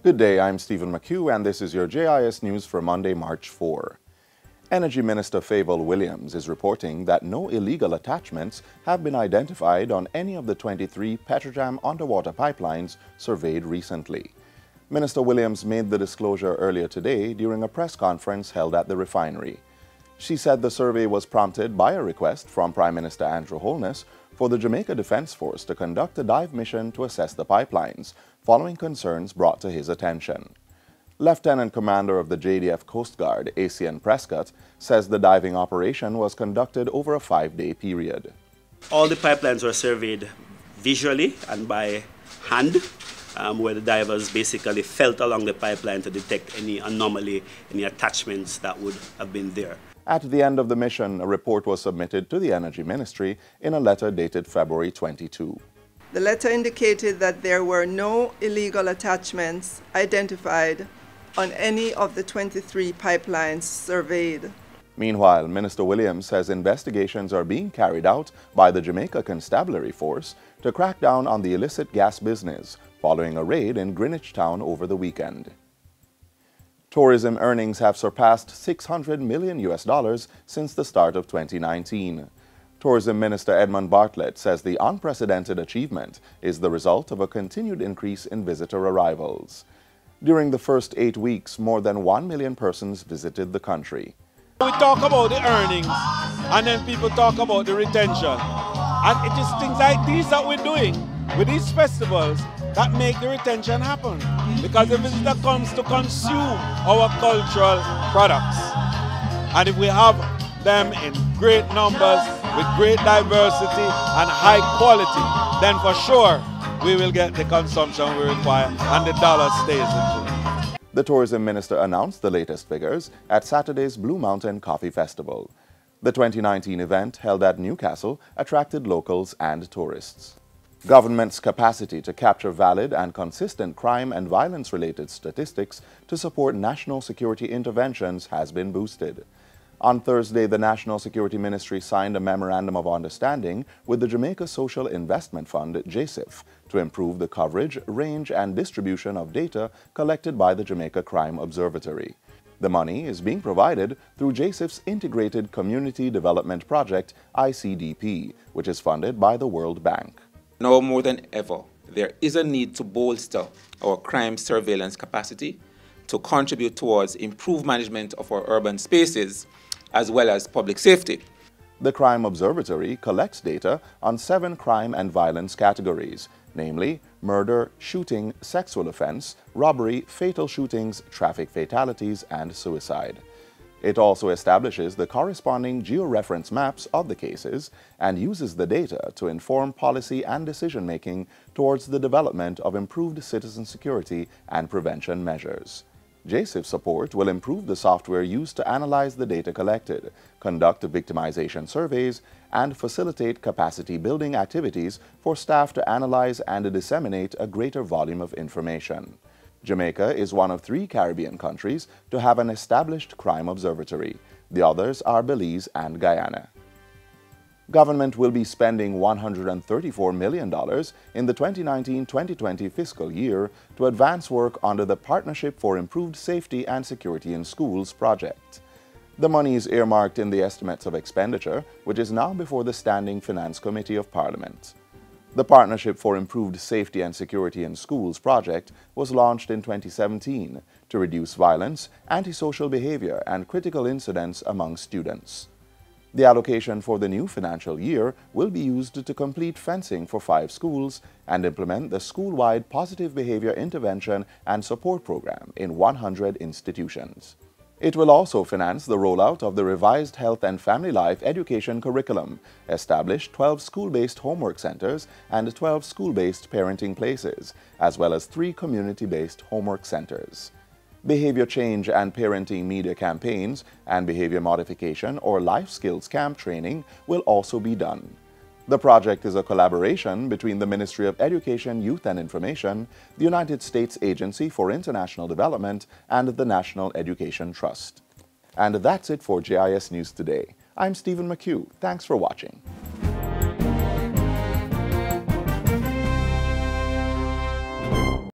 Good day, I'm Stephen McHugh, and this is your JIS News for Monday, March 4. Energy Minister Fayval Williams is reporting that no illegal attachments have been identified on any of the 23 Petrojam underwater pipelines surveyed recently. Minister Williams made the disclosure earlier today during a press conference held at the refinery. She said the survey was prompted by a request from Prime Minister Andrew Holness for the Jamaica Defense Force to conduct a dive mission to assess the pipelines, following concerns brought to his attention. Lieutenant Commander of the JDF Coast Guard, ACN Prescott, says the diving operation was conducted over a 5-day period. All the pipelines were surveyed visually and by hand, where the divers basically felt along the pipeline to detect any anomaly, any attachments that would have been there. At the end of the mission, a report was submitted to the Energy Ministry in a letter dated February 22. The letter indicated that there were no illegal attachments identified on any of the 23 pipelines surveyed. Meanwhile, Minister Williams says investigations are being carried out by the Jamaica Constabulary Force to crack down on the illicit gas business following a raid in Greenwich Town over the weekend. Tourism earnings have surpassed $600 million since the start of 2019. Tourism Minister Edmund Bartlett says the unprecedented achievement is the result of a continued increase in visitor arrivals. During the first 8 weeks, more than 1 million persons visited the country. We talk about the earnings, and then people talk about the retention. And it is things like these that we're doing with these festivals that make the retention happen. Because the visitor comes to consume our cultural products. And if we have them in great numbers, with great diversity and high quality, then for sure we will get the consumption we require and the dollar stays in tune. The tourism minister announced the latest figures at Saturday's Blue Mountain Coffee Festival. The 2019 event, held at Newcastle, attracted locals and tourists. Government's capacity to capture valid and consistent crime and violence-related statistics to support national security interventions has been boosted. On Thursday, the National Security Ministry signed a Memorandum of Understanding with the Jamaica Social Investment Fund, JSIF, to improve the coverage, range, and distribution of data collected by the Jamaica Crime Observatory. The money is being provided through JSIF's Integrated Community Development Project, ICDP, which is funded by the World Bank. Now more than ever, there is a need to bolster our crime surveillance capacity to contribute towards improved management of our urban spaces as well as public safety. The Crime Observatory collects data on 7 crime and violence categories, namely murder, shooting, sexual offense, robbery, fatal shootings, traffic fatalities, and suicide. It also establishes the corresponding georeference maps of the cases and uses the data to inform policy and decision-making towards the development of improved citizen security and prevention measures. JSIF support will improve the software used to analyze the data collected, conduct victimization surveys, and facilitate capacity-building activities for staff to analyze and disseminate a greater volume of information. Jamaica is one of 3 Caribbean countries to have an established crime observatory. The others are Belize and Guyana. Government will be spending $134 million in the 2019-2020 fiscal year to advance work under the Partnership for Improved Safety and Security in Schools project. The money is earmarked in the estimates of expenditure, which is now before the Standing Finance Committee of Parliament. The Partnership for Improved Safety and Security in Schools project was launched in 2017 to reduce violence, antisocial behavior, and critical incidents among students. The allocation for the new financial year will be used to complete fencing for 5 schools and implement the school-wide positive behavior intervention and support program in 100 institutions. It will also finance the rollout of the revised Health and Family Life Education curriculum, establish 12 school-based homework centers and 12 school-based parenting places, as well as 3 community-based homework centers. Behavior change and parenting media campaigns and behavior modification or life skills camp training will also be done. The project is a collaboration between the Ministry of Education, Youth and Information, the United States Agency for International Development, and the National Education Trust. And that's it for JIS News Today. I'm Stephen McHugh. Thanks for watching.